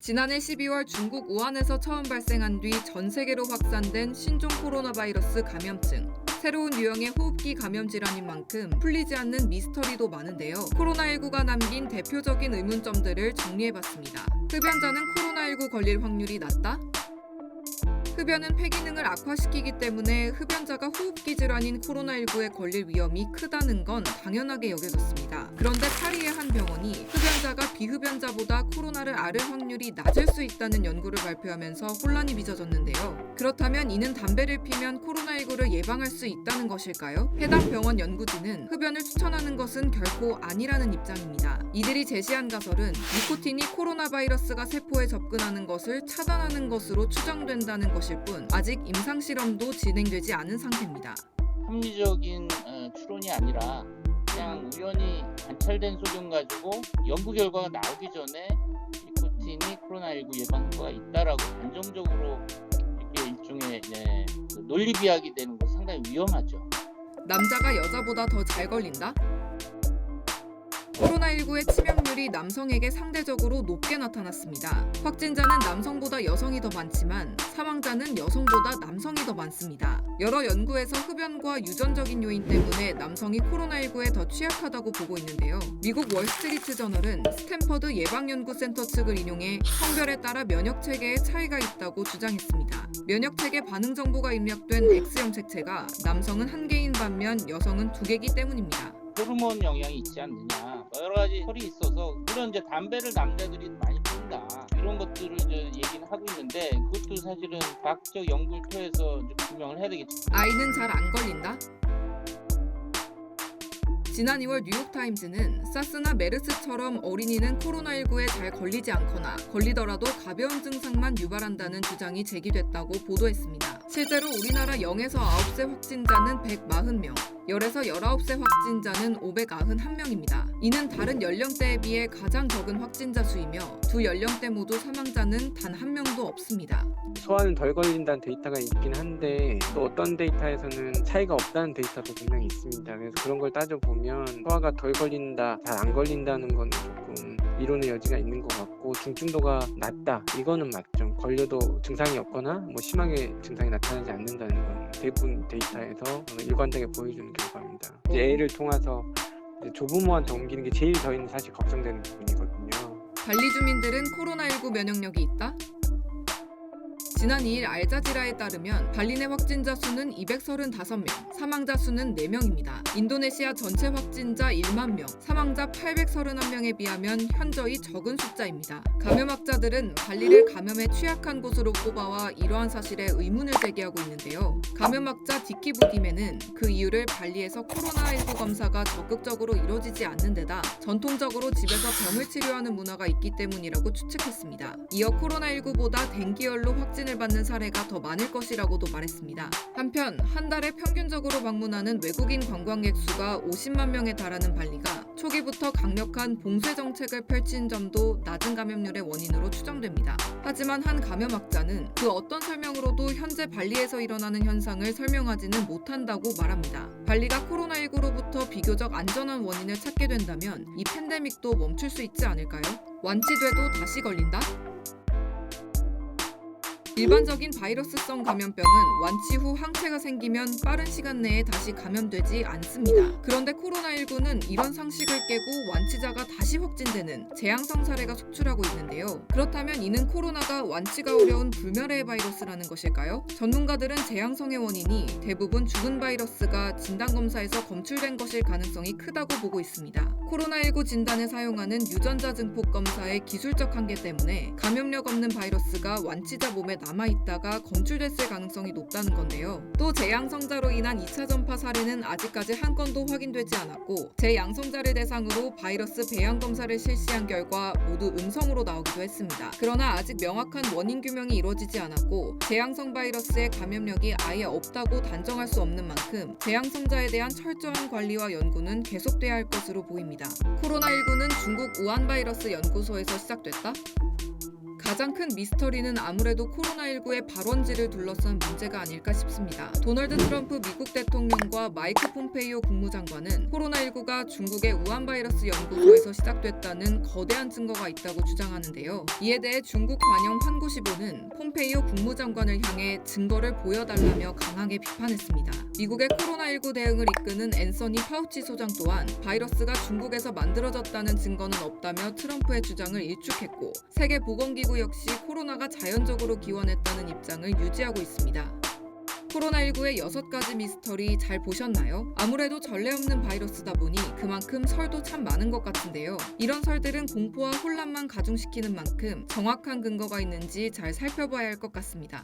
지난해 12월 중국 우한에서 처음 발생한 뒤 전 세계로 확산된 신종 코로나 바이러스 감염증. 새로운 유형의 호흡기 감염 질환인 만큼 풀리지 않는 미스터리도 많은데요. 코로나19가 남긴 대표적인 의문점들을 정리해봤습니다. 흡연자는 코로나19 걸릴 확률이 낮다? 흡연은 폐기능을 악화시키기 때문에 흡연자가 호흡기 질환인 코로나19에 걸릴 위험이 크다는 건 당연하게 여겨졌습니다. 그런데 파리의 한 병원이 흡연자가 비흡연자보다 코로나를 앓을 확률이 낮을 수 있다는 연구를 발표하면서 혼란이 빚어졌는데요. 그렇다면 이는 담배를 피면 코로나19를 예방할 수 있다는 것일까요? 해당 병원 연구진은 흡연을 추천하는 것은 결코 아니라는 입장입니다. 이들이 제시한 가설은 니코틴이 코로나 바이러스가 세포에 접근하는 것을 차단하는 것으로 추정된다는 것일 뿐 아직 임상실험도 진행되지 않은 상태입니다. 합리적인 추론이 아니라 그냥 우연히 관찰된 소견 가지고 연구 결과가 나오기 전에 니코틴이 코로나19 예방 효과가 있다라고 단정적으로 이렇게 일종의 그 논리 비약이 되는 건 상당히 위험하죠. 남자가 여자보다 더 잘 걸린다? 코로나19의 치명률이 남성에게 상대적으로 높게 나타났습니다. 확진자는 남성보다 여성이 더 많지만 사망자는 여성보다 남성이 더 많습니다. 여러 연구에서 흡연과 유전적인 요인 때문에 남성이 코로나19에 더 취약하다고 보고 있는데요. 미국 월스트리트 저널은 스탠퍼드 예방연구센터 측을 인용해 성별에 따라 면역체계에 차이가 있다고 주장했습니다. 면역체계 반응 정보가 입력된 X형 색채가 남성은 1개인 반면 여성은 2개이기 때문입니다. 호르몬 영향이 있지 않느냐, 여러 가지 설이 있어서 물론 이제 담배를 남자들이 많이 핀다 이런 것들을 이제 얘기는 하고 있는데 그것도 사실은 과학적 연구를 통해서 이제 규명을 해야 되겠죠. 아이는 잘 안 걸린다? 지난 2월 뉴욕타임즈는 사스나 메르스처럼 어린이는 코로나19에 잘 걸리지 않거나 걸리더라도 가벼운 증상만 유발한다는 주장이 제기됐다고 보도했습니다. 실제로 우리나라 0에서 9세 확진자는 140명, 10에서 19세 확진자는 591명입니다. 이는 다른 연령대에 비해 가장 적은 확진자 수이며 두 연령대 모두 사망자는 단 한 명도 없습니다. 소아는 덜 걸린다는 데이터가 있긴 한데 또 어떤 데이터에서는 차이가 없다는 데이터도 분명히 있습니다. 그래서 그런 걸 따져보면 소아가 덜 걸린다, 잘 안 걸린다는 건 조금 이론의 여지가 있는 것 같고 중증도가 낮다, 이거는 맞죠. 걸려도 증상이 없거나 뭐 심하게 증상이 나타나지 않는다는 건 대부분 데이터에서 일관되게 보여주는 결과입니다. 이제 A를 통해서 이제 조부모한테 옮기는 게 제일 저희는 사실 걱정되는 부분이거든요. 발리 주민들은 코로나19 면역력이 있다? 지난 2일 알자지라에 따르면 발리 내 확진자 수는 235명, 사망자 수는 4명입니다. 인도네시아 전체 확진자 1만 명, 사망자 831명에 비하면 현저히 적은 숫자입니다. 감염학자들은 발리를 감염에 취약한 곳으로 꼽아와 이러한 사실에 의문을 제기하고 있는데요. 감염학자 디키 부디메는 그 이유를 발리에서 코로나19 검사가 적극적으로 이뤄지지 않는 데다 전통적으로 집에서 병을 치료하는 문화가 있기 때문이라고 추측했습니다. 이어 코로나19보다 댕기열로 확진을 받는 사례가 더 많을 것이라고도 말했습니다. 한편 한 달에 평균적으로 방문하는 외국인 관광객 수가 50만 명에 달하는 발리가 초기부터 강력한 봉쇄 정책을 펼친 점도 낮은 감염률의 원인으로 추정됩니다. 하지만 한 감염학자는 그 어떤 설명으로도 현재 발리에서 일어나는 현상을 설명하지는 못한다고 말합니다. 발리가 코로나19로부터 비교적 안전한 원인을 찾게 된다면 이 팬데믹도 멈출 수 있지 않을까요? 완치돼도 다시 걸린다? 일반적인 바이러스성 감염병은 완치 후 항체가 생기면 빠른 시간 내에 다시 감염되지 않습니다. 그런데 코로나19는 이런 상식을 깨고 완치자가 다시 확진되는 재앙성 사례가 속출하고 있는데요. 그렇다면 이는 코로나가 완치가 어려운 불멸의 바이러스라는 것일까요? 전문가들은 재앙성의 원인이 대부분 죽은 바이러스가 진단검사에서 검출된 것일 가능성이 크다고 보고 있습니다. 코로나19 진단에 사용하는 유전자 증폭 검사의 기술적 한계 때문에 감염력 없는 바이러스가 완치자 몸에 남아있다가 검출됐을 가능성이 높다는 건데요. 또 재양성자로 인한 2차 전파 사례는 아직까지 한 건도 확인되지 않았고 재양성자를 대상으로 바이러스 배양 검사를 실시한 결과 모두 음성으로 나오기도 했습니다. 그러나 아직 명확한 원인 규명이 이루어지지 않았고 재양성 바이러스의 감염력이 아예 없다고 단정할 수 없는 만큼 재양성자에 대한 철저한 관리와 연구는 계속돼야 할 것으로 보입니다. 코로나19는 중국 우한 바이러스 연구소에서 시작됐다? 가장 큰 미스터리는 아무래도 코로나19의 발원지를 둘러싼 문제가 아닐까 싶습니다. 도널드 트럼프 미국 대통령과 마이크 폼페이오 국무장관은 코로나19가 중국의 우한 바이러스 연구소에서 시작됐다는 거대한 증거가 있다고 주장하는데요. 이에 대해 중국 관영 환구시보는 폼페이오 국무장관을 향해 증거를 보여달라며 강하게 비판했습니다. 미국의 코로나19 대응을 이끄는 앤서니 파우치 소장 또한 바이러스가 중국에서 만들어졌다는 증거는 없다며 트럼프의 주장을 일축했고, 세계보건기구 역시 코로나가 자연적으로 기원했다는 입장을 유지하고 있습니다. 코로나19의 6가지 미스터리 잘 보셨나요? 아무래도 전례 없는 바이러스다 보니 그만큼 설도 참 많은 것 같은데요. 이런 설들은 공포와 혼란만 가중시키는 만큼 정확한 근거가 있는지 잘 살펴봐야 할 것 같습니다.